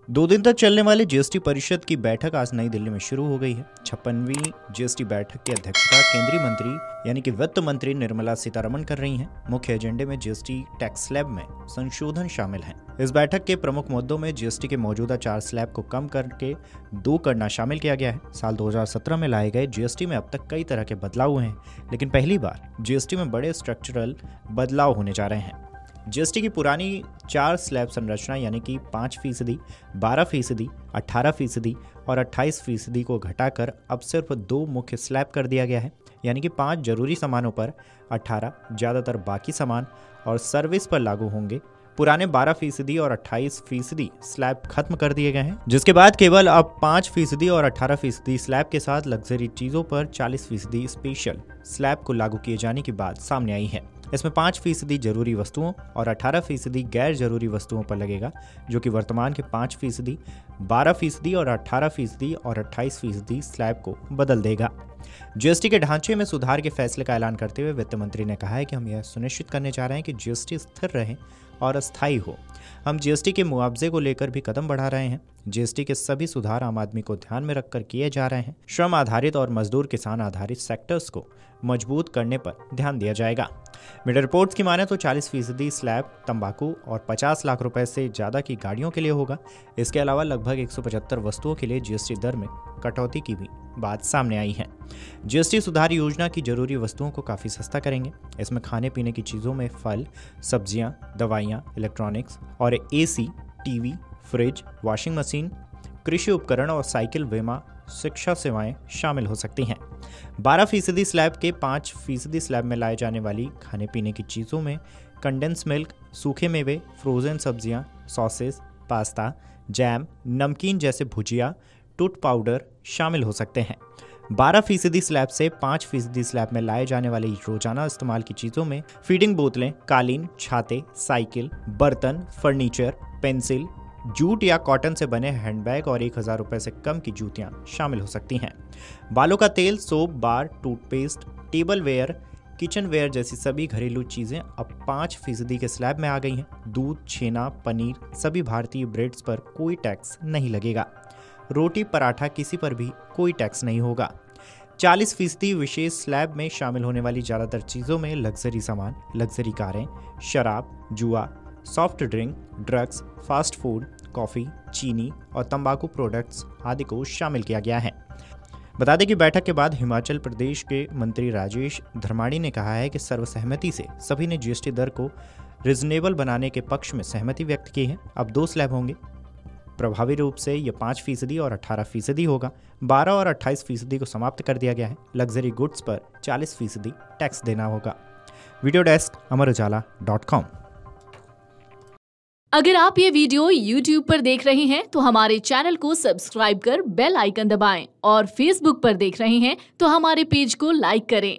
2 दिन तक चलने वाली जीएसटी परिषद की बैठक आज नई दिल्ली में शुरू हो गई है। 56वीं जीएसटी बैठक की अध्यक्षता केंद्रीय मंत्री यानी कि वित्त मंत्री निर्मला सीतारमण कर रही हैं। मुख्य एजेंडे में जीएसटी टैक्स स्लैब में संशोधन शामिल हैं। इस बैठक के प्रमुख मुद्दों में जीएसटी के मौजूदा 4 स्लैब को कम करके 2 करना शामिल किया गया है। साल 2017 में लाए गए जीएसटी में अब तक कई तरह के बदलाव हुए हैं, लेकिन पहली बार जीएसटी में बड़े स्ट्रक्चरल बदलाव होने जा रहे हैं। जीएसटी की पुरानी 4 स्लैब संरचना यानी कि 5%, 12%, 18% और 28% को घटाकर अब सिर्फ 2 मुख्य स्लैब कर दिया गया है, यानी कि 5 जरूरी सामानों पर 18, ज़्यादातर बाकी सामान और सर्विस पर लागू होंगे। पुराने 12% और 28% स्लैब खत्म कर दिए गए हैं, जिसके बाद केवल अब 5% और 18% स्लैब के साथ लग्जरी चीज़ों पर 40% स्पेशल स्लैब को लागू किए जाने की बात सामने आई है। इसमें 5% जरूरी वस्तुओं और 18% गैर जरूरी वस्तुओं पर लगेगा, जो कि वर्तमान के 5%, 12% और 18% और 28% स्लैब को बदल देगा। जीएसटी के ढांचे में सुधार के फैसले का ऐलान करते हुए वित्त मंत्री ने कहा है कि हम यह सुनिश्चित करने जा रहे हैं कि जीएसटी स्थिर रहे और अस्थायी हो। हम जीएसटी के मुआवजे को लेकर भी कदम बढ़ा रहे हैं। जीएसटी के सभी सुधार आम आदमी को ध्यान में रखकर किए जा रहे हैं। श्रम आधारित और मजदूर किसान आधारित सेक्टर्स को मजबूत करने पर ध्यान दिया जाएगा। मीडिया रिपोर्ट्स की माने तो 40% स्लैब तंबाकू और 50 लाख रुपए से ज़्यादा की गाड़ियों के लिए होगा। इसके अलावा लगभग 175 वस्तुओं के लिए जीएसटी दर में कटौती की भी बात सामने आई है। जीएसटी सुधार योजना की जरूरी वस्तुओं को काफ़ी सस्ता करेंगे। इसमें खाने पीने की चीज़ों में फल, सब्जियां, दवाइयां, इलेक्ट्रॉनिक्स और AC, TV, fridge, washing machine, कृषि उपकरण और साइकिल बीमा, शिक्षा सेवाएं शामिल हो सकती हैं। 12% स्लैब के 5% स्लैब में लाए जाने वाली खाने पीने की चीज़ों में कंडेंस मिल्क, सूखे मेवे, फ्रोजन सब्जियां, सॉसेस, पास्ता, जैम, नमकीन जैसे भुजिया, टूथ पाउडर शामिल हो सकते हैं। 12% स्लैब से 5% स्लैब में लाए जाने वाली रोजाना इस्तेमाल की चीज़ों में फीडिंग बोतलें, कालीन, छाते, साइकिल, बर्तन, फर्नीचर, पेंसिल, जूट या कॉटन से बने हैंडबैग और 1000 रुपए से कम की जूतियां शामिल हो सकती हैं। बालों का तेल, soap bar, toothpaste, table ware, kitchen ware जैसी सभी घरेलू चीज़ें अब 5% के स्लैब में आ गई हैं। दूध, छेना, पनीर, सभी भारतीय ब्रेड्स पर कोई टैक्स नहीं लगेगा। रोटी, पराठा किसी पर भी कोई टैक्स नहीं होगा। 40% विशेष स्लैब में शामिल होने वाली ज़्यादातर चीज़ों में लग्जरी सामान, लग्जरी कारें, शराब, जुआ, soft drink, drugs, fast food, coffee, चीनी और तंबाकू प्रोडक्ट्स आदि को शामिल किया गया है। बता दें कि बैठक के बाद हिमाचल प्रदेश के मंत्री राजेश धर्माणी ने कहा है कि सर्वसहमति से सभी ने जीएसटी दर को रिजनेबल बनाने के पक्ष में सहमति व्यक्त की है। अब 2 स्लैब होंगे। प्रभावी रूप से यह 5% और 18% होगा। 12 और 28% को समाप्त कर दिया गया है। लग्जरी गुड्स पर 40% टैक्स देना होगा। Video desk amarujala.com। अगर आप ये वीडियो YouTube पर देख रहे हैं तो हमारे चैनल को सब्सक्राइब कर बेल आइकन दबाएं और Facebook पर देख रहे हैं तो हमारे पेज को लाइक करें।